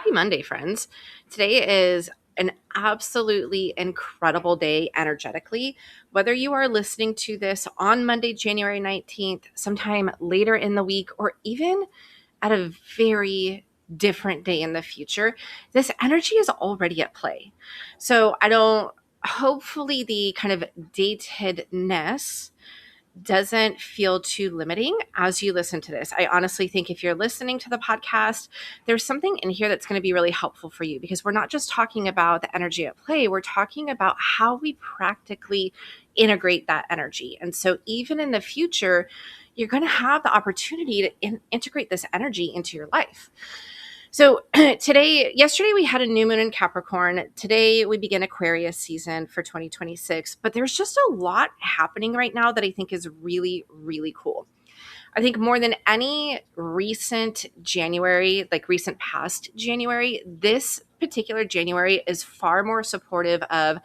Happy Monday, friends. Today is an absolutely incredible day energetically. Whether you are listening to this on Monday, January 19th, sometime later in the week, or even at a very different day in the future, this energy is already at play. So hopefully, the kind of datedness doesn't feel too limiting as you listen to this. I honestly think if you're listening to the podcast, there's something in here that's going to be really helpful for you, because we're not just talking about the energy at play, we're talking about how we practically integrate that energy. And so even in the future, you're going to have the opportunity to integrate this energy into your life. So yesterday we had a new moon in Capricorn. Today we begin Aquarius season for 2026, but there's just a lot happening right now that I think is really, really cool. I think more than any recent January, like recent past January, this particular January is far more supportive of,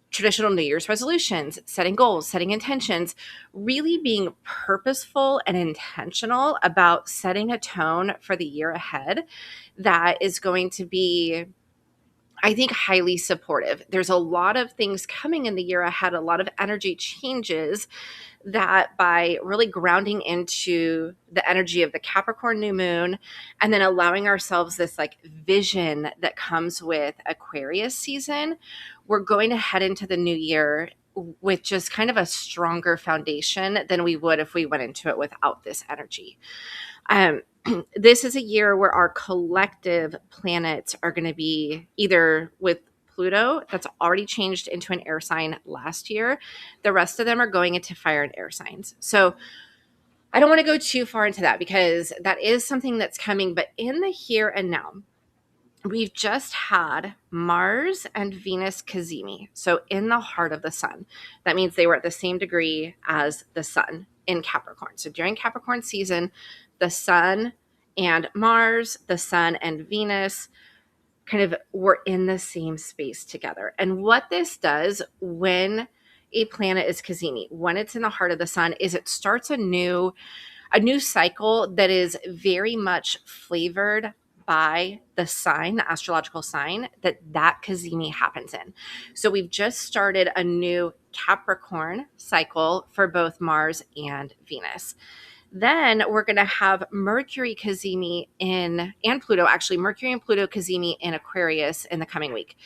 traditional New Year's resolutions, setting goals, setting intentions, really being purposeful and intentional about setting a tone for the year ahead that is going to be, I think, highly supportive. There's a lot of things coming in the year ahead, a lot of energy changes that, by really grounding into the energy of the Capricorn New Moon and then allowing ourselves this like vision that comes with Aquarius season, we're going to head into the new year with just kind of a stronger foundation than we would if we went into it without this energy. This is a year where our collective planets are going to be either with Pluto, that's already changed into an air sign last year. The rest of them are going into fire and air signs. So I don't want to go too far into that because that is something that's coming. But in the here and now, we've just had Mars and Venus cazimi. So in the heart of the sun, that means they were at the same degree as the sun in Capricorn. So during Capricorn season, the sun and Mars, the sun and Venus kind of were in the same space together. And what this does when a planet is cazimi, when it's in the heart of the sun, is it starts a new cycle that is very much flavored by the sign, the astrological sign that cazimi happens in. So we've just started a new Capricorn cycle for both Mars and Venus. Then we're going to have Mercury cazimi and Pluto, actually Mercury and Pluto cazimi in Aquarius in the coming week.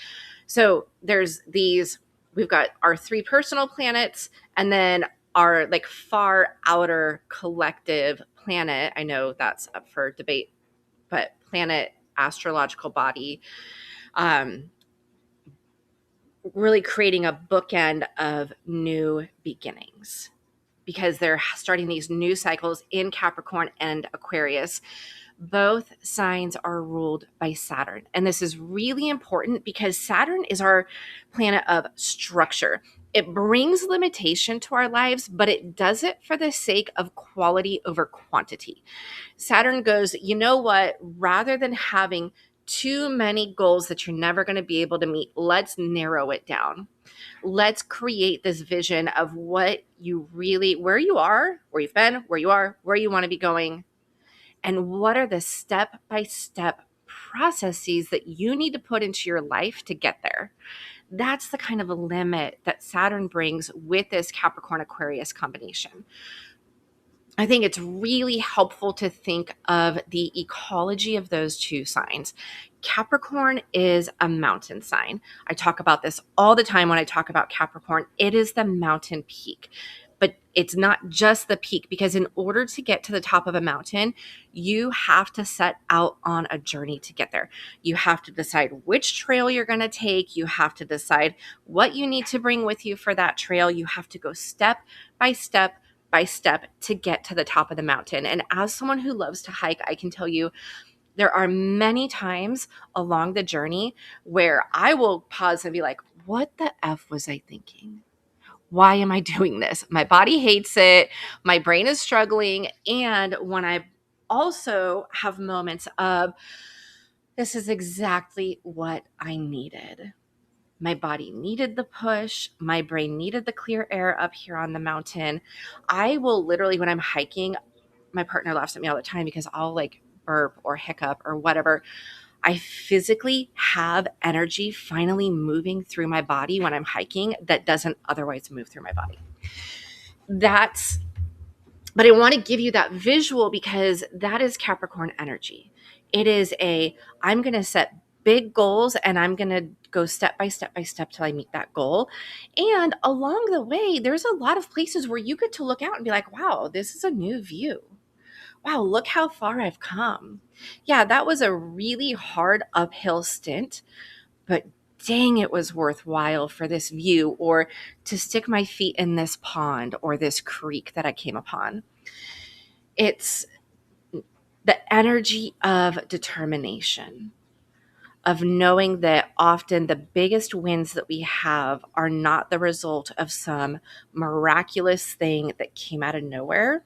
So we've got our three personal planets and then our like far outer collective planet. I know that's up for debate, but planet, astrological body, really creating a bookend of new beginnings, because they're starting these new cycles in Capricorn and Aquarius. Both signs are ruled by Saturn. And this is really important because Saturn is our planet of structure. It brings limitation to our lives, but it does it for the sake of quality over quantity. Saturn goes, you know what? Rather than having too many goals that you're never going to be able to meet, let's narrow it down. Let's create this vision of what you really, where you are, where you've been, where you are, where you want to be going, and what are the step-by-step processes that you need to put into your life to get there. That's the kind of a limit that Saturn brings with this Capricorn Aquarius combination. I think it's really helpful to think of the ecology of those two signs. Capricorn is a mountain sign. I talk about this all the time when I talk about Capricorn. It is the mountain peak, but it's not just the peak, because in order to get to the top of a mountain, you have to set out on a journey to get there. You have to decide which trail you're going to take. You have to decide what you need to bring with you for that trail. You have to go step by step to get to the top of the mountain. And as someone who loves to hike, I can tell you there are many times along the journey where I will pause and be like, what the F was I thinking? Why am I doing this? My body hates it. My brain is struggling. And when I also have moments of, this is exactly what I needed. My body needed the push. My brain needed the clear air up here on the mountain. I will literally, when I'm hiking, my partner laughs at me all the time because I'll like burp or hiccup or whatever, I physically have energy finally moving through my body when I'm hiking that doesn't otherwise move through my body. But I want to give you that visual because that is Capricorn energy. It is I'm going to set big goals and I'm going to go step by step by step till I meet that goal. And along the way, there's a lot of places where you get to look out and be like, wow, this is a new view. Wow, look how far I've come. Yeah, that was a really hard uphill stint, but dang, it was worthwhile for this view or to stick my feet in this pond or this creek that I came upon. It's the energy of determination, of knowing that often the biggest wins that we have are not the result of some miraculous thing that came out of nowhere,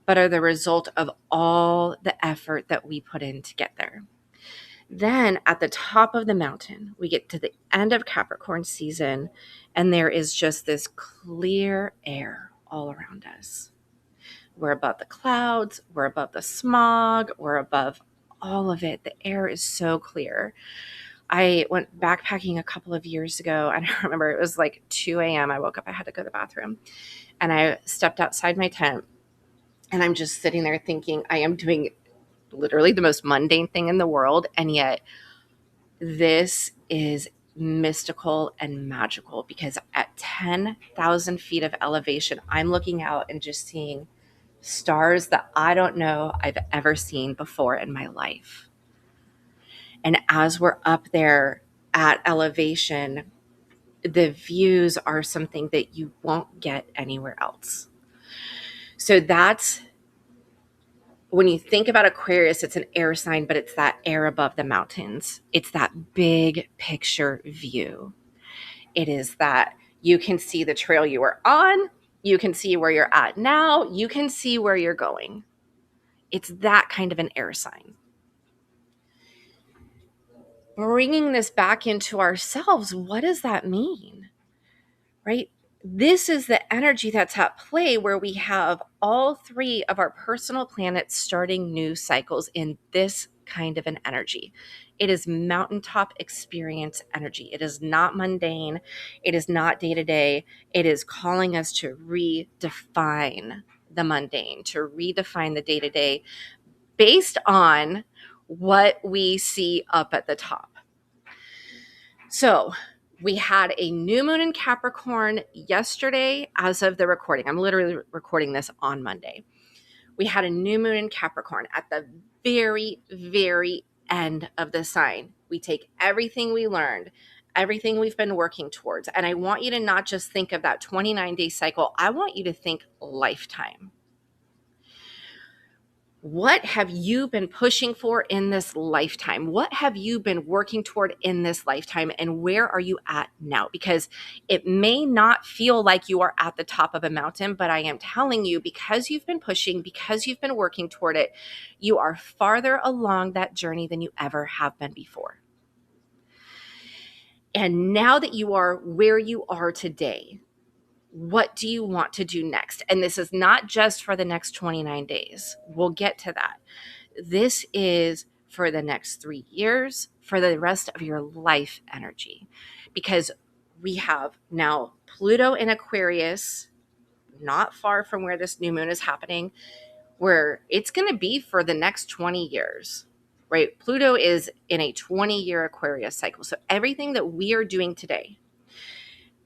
but are the result of all the effort that we put in to get there. Then at the top of the mountain, we get to the end of Capricorn season, and there is just this clear air all around us. We're above the clouds, we're above the smog, we're above all of it. The air is so clear. I went backpacking a couple of years ago, and I remember it was like 2 a.m. I woke up, I had to go to the bathroom, and I stepped outside my tent, and I'm just sitting there thinking I am doing literally the most mundane thing in the world, and yet this is mystical and magical because at 10,000 feet of elevation, I'm looking out and just seeing stars that I don't know I've ever seen before in my life. And as we're up there at elevation, the views are something that you won't get anywhere else. So that's when you think about Aquarius, it's an air sign, but it's that air above the mountains. It's that big picture view. It is that you can see the trail you were on. You can see where you're at now. You can see where you're going. It's that kind of an air sign. Bringing this back into ourselves, what does that mean? Right? This is the energy that's at play where we have all three of our personal planets starting new cycles in this kind of an energy. It is mountaintop experience energy. It is not mundane. It is not day to day. It is calling us to redefine the mundane, to redefine the day to day based on what we see up at the top. So we had a new moon in Capricorn yesterday as of the recording. I'm literally recording this on Monday. We had a new moon in Capricorn at the very, very end of the sign. We take everything we learned, everything we've been working towards, and I want you to not just think of that 29-day cycle. I want you to think lifetime. What have you been pushing for in this lifetime? What have you been working toward in this lifetime? And where are you at now? Because it may not feel like you are at the top of a mountain, but I am telling you, because you've been pushing, because you've been working toward it, you are farther along that journey than you ever have been before. And now that you are where you are today, what do you want to do next? And this is not just for the next 29 days. We'll get to that. This is for the next 3 years, for the rest of your life energy, because we have now Pluto in Aquarius, not far from where this new moon is happening, where it's going to be for the next 20 years, right? Pluto is in a 20-year Aquarius cycle. So everything that we are doing today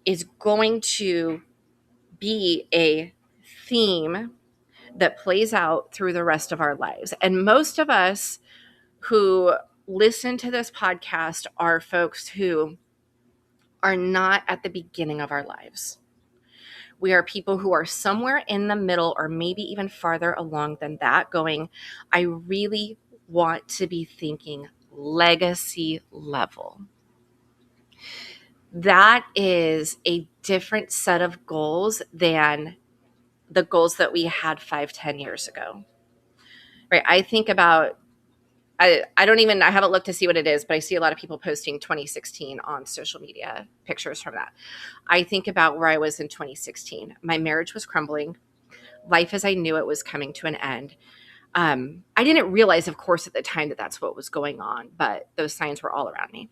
is going to be a theme that plays out through the rest of our lives. And most of us who listen to this podcast are folks who are not at the beginning of our lives. We are people who are somewhere in the middle or maybe even farther along than that, going, I really want to be thinking legacy level. That is a different set of goals than the goals that we had 5-10 years ago, right? I think about, I haven't looked to see what it is, but I see a lot of people posting 2016 on social media, pictures from that. I think about where I was in 2016. My marriage was crumbling. Life as I knew it was coming to an end. I didn't realize, of course, at the time that that's what was going on, but those signs were all around me.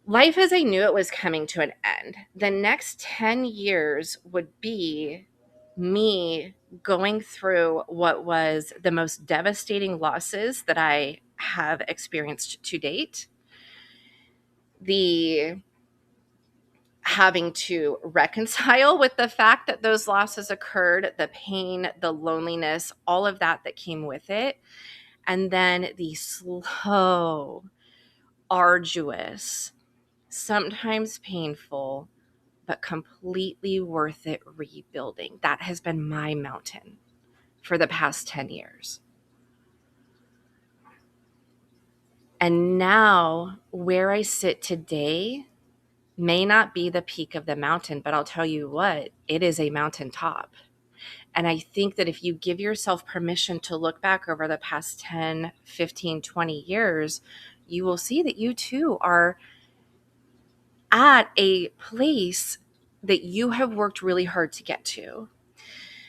Life as I knew it was coming to an end. The next 10 years would be me going through what was the most devastating losses that I have experienced to date. The having to reconcile with the fact that those losses occurred, the pain, the loneliness, all of that that came with it. And then the slow, arduous, sometimes painful, but completely worth it rebuilding. That has been my mountain for the past 10 years. And now, where I sit today may not be the peak of the mountain, but I'll tell you what, it is a mountaintop. And I think that if you give yourself permission to look back over the past 10, 15, 20 years, you will see that you too are at a place that you have worked really hard to get to.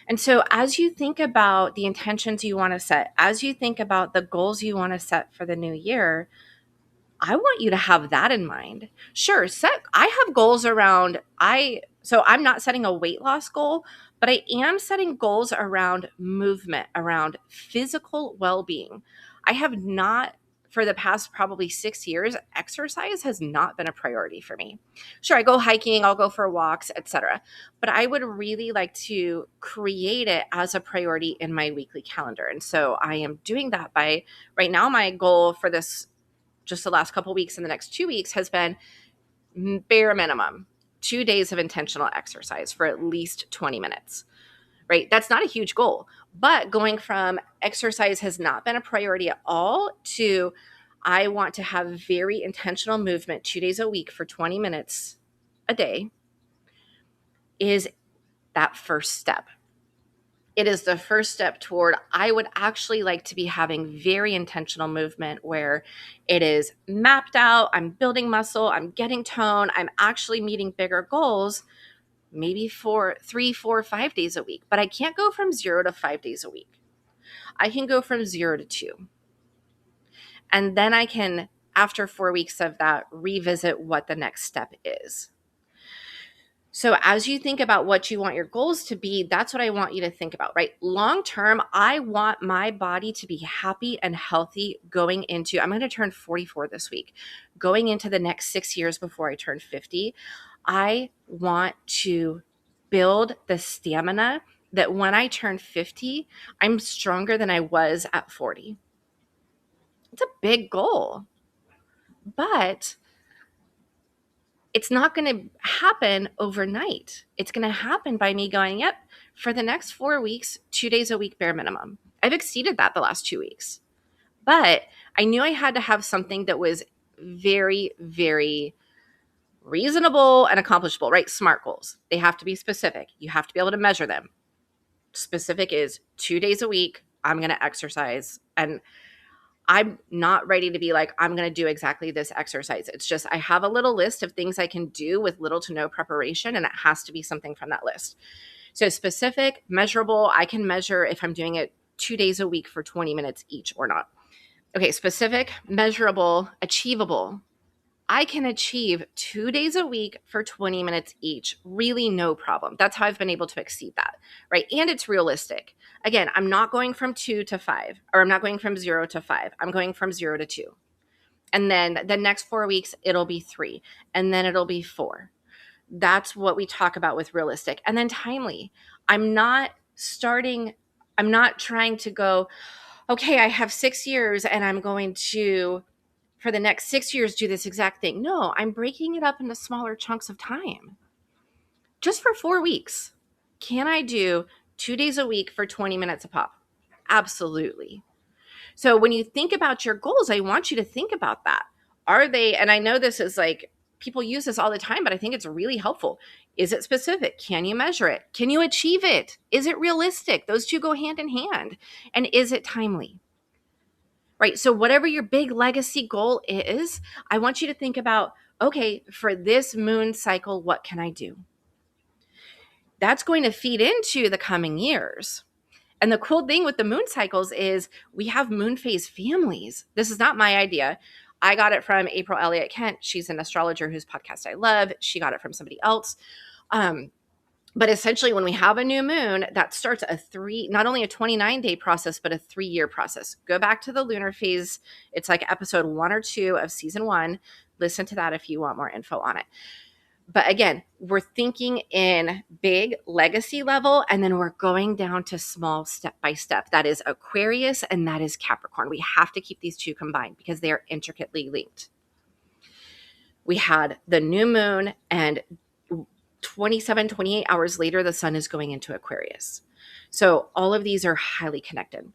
And so as you think about the intentions you want to set, as you think about the goals you want to set for the new year, I want you to have that in mind. Sure, I have goals around so I'm not setting a weight loss goal, but I am setting goals around movement, around physical well-being. I have not, for the past probably 6 years, exercise has not been a priority for me. Sure, I go hiking, I'll go for walks, etc. But I would really like to create it as a priority in my weekly calendar. And so I am doing that by right now my goal for this just the last couple of weeks and the next 2 weeks has been bare minimum 2 days of intentional exercise for at least 20 minutes, right? That's not a huge goal, but going from exercise has not been a priority at all to I want to have very intentional movement 2 days a week for 20 minutes a day is that first step. It is the first step toward, I would actually like to be having very intentional movement where it is mapped out, I'm building muscle, I'm getting tone, I'm actually meeting bigger goals, maybe for 3, 4, 5 days a week. But I can't go from 0 to 5 days a week. I can go from 0 to 2. And then I can, after 4 weeks of that, revisit what the next step is. So as you think about what you want your goals to be, that's what I want you to think about, right? Long term, I want my body to be happy and healthy going into, I'm going to turn 44 this week, going into the next 6 years before I turn 50. I want to build the stamina that when I turn 50, I'm stronger than I was at 40. It's a big goal, but it's not going to happen overnight. It's going to happen by me going, yep, for the next 4 weeks, 2 days a week, bare minimum. I've exceeded that the last 2 weeks. But I knew I had to have something that was very, very reasonable and accomplishable, right? SMART goals. They have to be specific. You have to be able to measure them. Specific is 2 days a week, I'm going to exercise. And I'm not ready to be like, I'm going to do exactly this exercise. It's just, I have a little list of things I can do with little to no preparation, and it has to be something from that list. So specific, measurable, I can measure if I'm doing it 2 days a week for 20 minutes each or not. Okay, specific, measurable, achievable. I can achieve 2 days a week for 20 minutes each. Really no problem. That's how I've been able to exceed that, right? And it's realistic. Again, I'm not going from 2 to 5, or I'm not going from 0 to 5. I'm going from 0 to 2. And then the next 4 weeks, it'll be 3. And then it'll be 4. That's what we talk about with realistic. And then timely. I'm not trying to go, okay, I have 6 years and I'm going to, for the next 6 years, do this exact thing. No, I'm breaking it up into smaller chunks of time. Just for 4 weeks. Can I do 2 days a week for 20 minutes a pop? Absolutely. So when you think about your goals, I want you to think about that. Are they, and I know this is like, people use this all the time, but I think it's really helpful. Is it specific? Can you measure it? Can you achieve it? Is it realistic? Those two go hand in hand. And is it timely? Right? So whatever your big legacy goal is, I want you to think about, okay, for this moon cycle, what can I do? That's going to feed into the coming years. And the cool thing with the moon cycles is we have moon phase families. This is not my idea. I got it from April Elliott Kent. She's an astrologer whose podcast I love. She got it from somebody else. But essentially, when we have a new moon, that starts not only a 29-day process, but a 3-year process. Go back to the lunar phase. It's like episode 1 or 2 of season 1. Listen to that if you want more info on it. But again, we're thinking in big legacy level, and then we're going down to small step by step. That is Aquarius and that is Capricorn. We have to keep these two combined because they are intricately linked. We had the new moon, and 27, 28 hours later, the sun is going into Aquarius. So all of these are highly connected.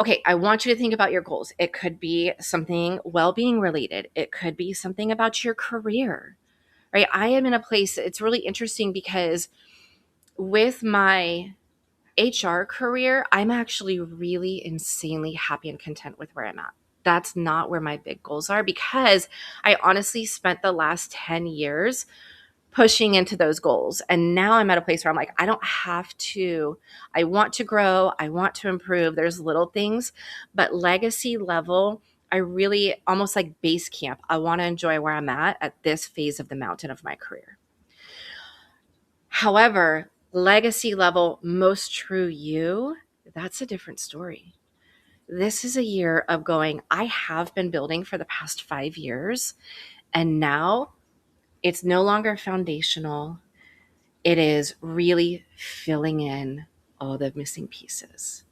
Okay, I want you to think about your goals. It could be something well-being related. It could be something about your career, right? I am in a place, it's really interesting because with my HR career, I'm actually really insanely happy and content with where I'm at. That's not where my big goals are because I honestly spent the last 10 years pushing into those goals. And now I'm at a place where I'm like, I don't have to, I want to grow. I want to improve. There's little things, but legacy level, I really almost like base camp. I want to enjoy where I'm at this phase of the mountain of my career. However, legacy level, most true you, that's a different story. This is a year of going, I have been building for the past 5 years, and now it's no longer foundational. It is really filling in all the missing pieces.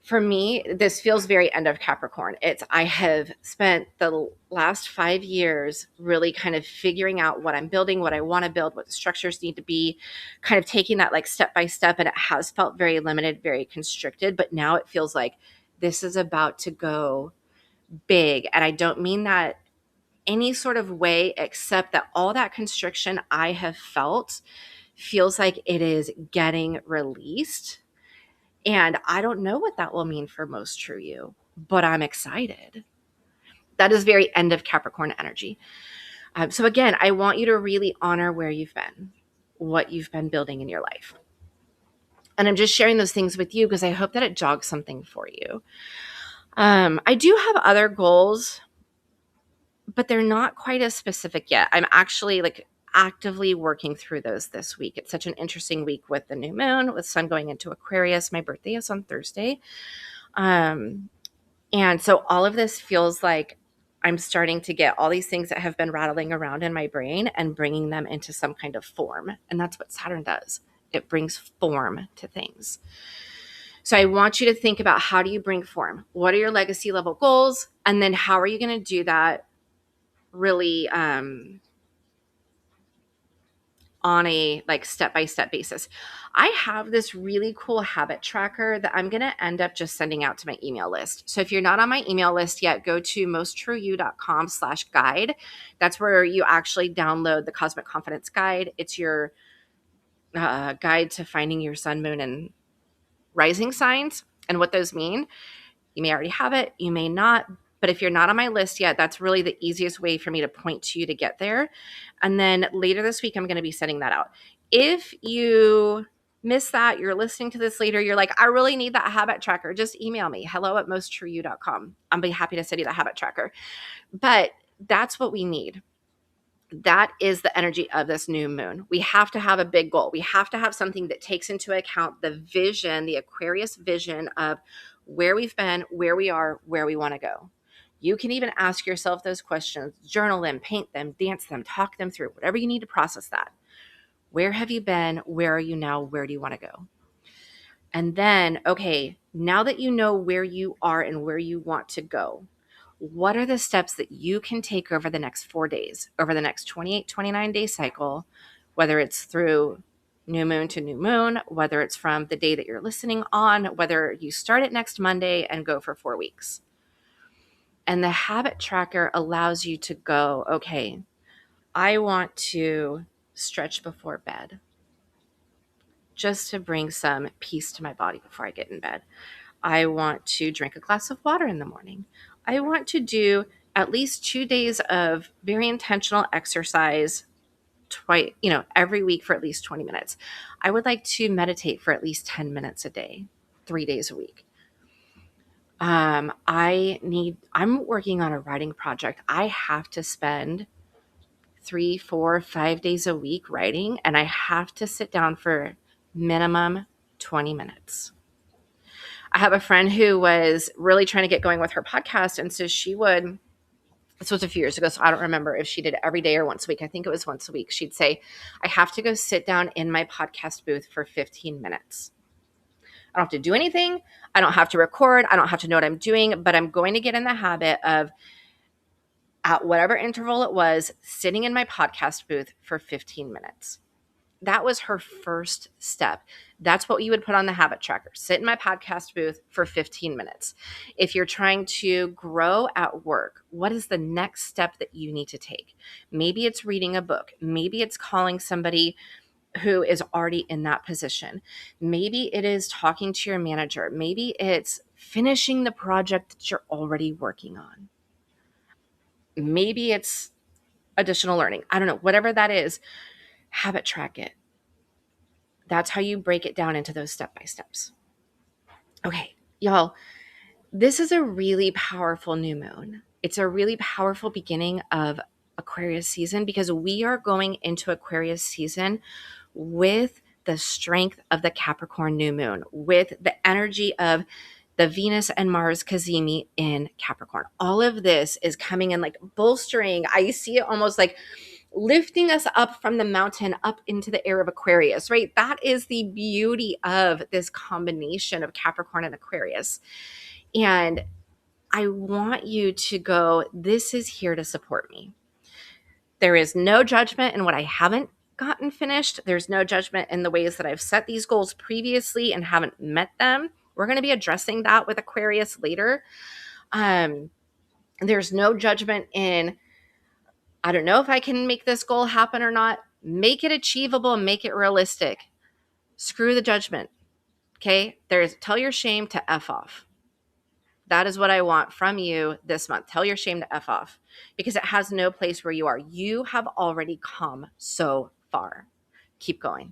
For me, this feels very end of Capricorn. I have spent the last 5 years really kind of figuring out what I'm building, what I want to build, what the structures need to be, kind of taking that like step by step. And it has felt very limited, very constricted, but now it feels like this is about to go big. And I don't mean that any sort of way, except that all that constriction I have felt feels like it is getting released. And I don't know what that will mean for most true you, but I'm excited. That is very end of Capricorn energy. So again, I want you to really honor where you've been, what you've been building in your life. And I'm just sharing those things with you because I hope that it jogs something for you. I do have other goals, but they're not quite as specific yet. I'm actually like actively working through those this week. It's such an interesting week with the new moon, with sun going into Aquarius. My birthday is on Thursday. And so all of this feels like I'm starting to get all these things that have been rattling around in my brain and bringing them into some kind of form. And that's what Saturn does. It brings form to things. So I want you to think about, how do you bring form? What are your legacy level goals? And then how are you going to do that really on a like step-by-step basis? I have this really cool habit tracker that I'm going to end up just sending out to my email list. So if you're not on my email list yet, go to mosttrueyou.com/guide. That's where you actually download the Cosmic Confidence Guide. It's your guide to finding your sun, moon, and rising signs and what those mean. You may already have it, you may not, but if you're not on my list yet, that's really the easiest way for me to point to you to get there. And then later this week, I'm going to be sending that out. If you miss that, you're listening to this later, you're like, I really need that habit tracker, just email me, hello@mosttrueyou.com. I'll be happy to send you the habit tracker. But that's what we need. That is the energy of this new moon. We have to have a big goal. We have to have something that takes into account the vision, the Aquarius vision of where we've been, where we are, where we want to go. You can even ask yourself those questions, journal them, paint them, dance them, talk them through, whatever you need to process that. Where have you been? Where are you now? Where do you want to go? And then, okay, now that you know where you are and where you want to go, what are the steps that you can take over the next 4 days, over the next 28, 29-day cycle, whether it's through new moon to new moon, whether it's from the day that you're listening on, whether you start it next Monday and go for 4 weeks. And the habit tracker allows you to go, okay, I want to stretch before bed just to bring some peace to my body before I get in bed. I want to drink a glass of water in the morning. I want to do at least 2 days of very intentional exercise every week for at least 20 minutes. I would like to meditate for at least 10 minutes a day, 3 days a week. I'm working on a writing project. I have to spend 3, 4, 5 days a week writing, and I have to sit down for minimum 20 minutes. I have a friend who was really trying to get going with her podcast. And so this was a few years ago, so I don't remember if she did it every day or once a week. I think it was once a week. She'd say, I have to go sit down in my podcast booth for 15 minutes. I don't have to do anything. I don't have to record. I don't have to know what I'm doing, but I'm going to get in the habit of, at whatever interval it was, sitting in my podcast booth for 15 minutes. That was her first step. That's what you would put on the habit tracker. Sit in my podcast booth for 15 minutes. If you're trying to grow at work, what is the next step that you need to take? Maybe it's reading a book. Maybe it's calling somebody who is already in that position. Maybe it is talking to your manager. Maybe it's finishing the project that you're already working on. Maybe it's additional learning. I don't know. Whatever that is, habit track it. That's how you break it down into those step-by-steps. Okay, y'all, this is a really powerful new moon. It's a really powerful beginning of Aquarius season because we are going into Aquarius season with the strength of the Capricorn new moon, with the energy of the Venus and Mars cazimi in Capricorn. All of this is coming in like bolstering. I see it almost like lifting us up from the mountain up into the air of Aquarius, right? That is the beauty of this combination of Capricorn and Aquarius. And I want you to go, this is here to support me. There is no judgment in what I haven't gotten finished. There's no judgment in the ways that I've set these goals previously and haven't met them. We're going to be addressing that with Aquarius later. There's no judgment in, I don't know if I can make this goal happen or not. Make it achievable and make it realistic. Screw the judgment. Okay? Tell your shame to F off. That is what I want from you this month. Tell your shame to F off because it has no place where you are. You have already come so far. Keep going.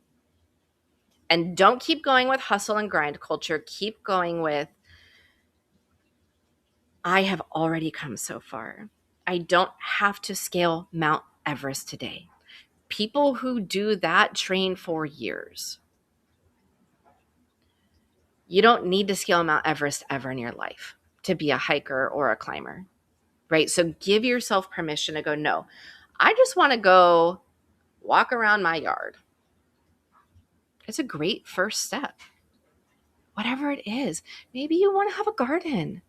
And don't keep going with hustle and grind culture. Keep going with, I have already come so far. I don't have to scale Mount Everest today. People who do that train for years. You don't need to scale Mount Everest ever in your life to be a hiker or a climber, right? So give yourself permission to go, no, I just want to go walk around my yard. It's a great first step. Whatever it is, maybe you want to have a garden.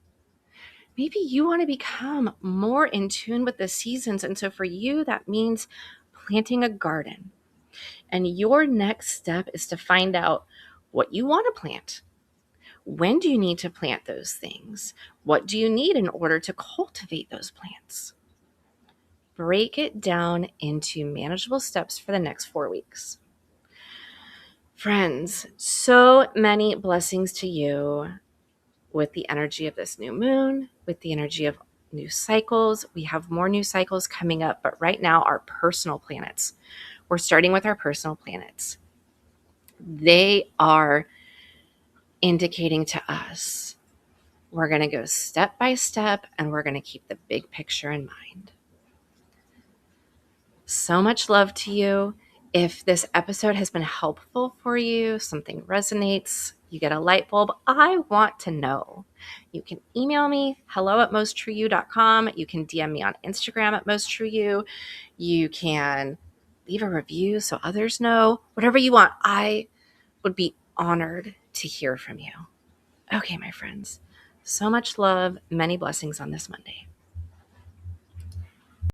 Maybe you want to become more in tune with the seasons. And so for you, that means planting a garden. And your next step is to find out what you want to plant. When do you need to plant those things? What do you need in order to cultivate those plants? Break it down into manageable steps for the next 4 weeks. Friends, so many blessings to you with the energy of this new moon, with the energy of new cycles. We have more new cycles coming up, but right now our personal planets. We're starting with our personal planets. They are indicating to us we're going to go step by step and we're going to keep the big picture in mind. So much love to you. If this episode has been helpful for you, something resonates, you get a light bulb, I want to know. You can email me, hello@mosttrueyou.com. You can DM me on Instagram @mosttrueyou. You can leave a review so others know. Whatever you want, I would be honored to hear from you. Okay, my friends, so much love, many blessings on this Monday.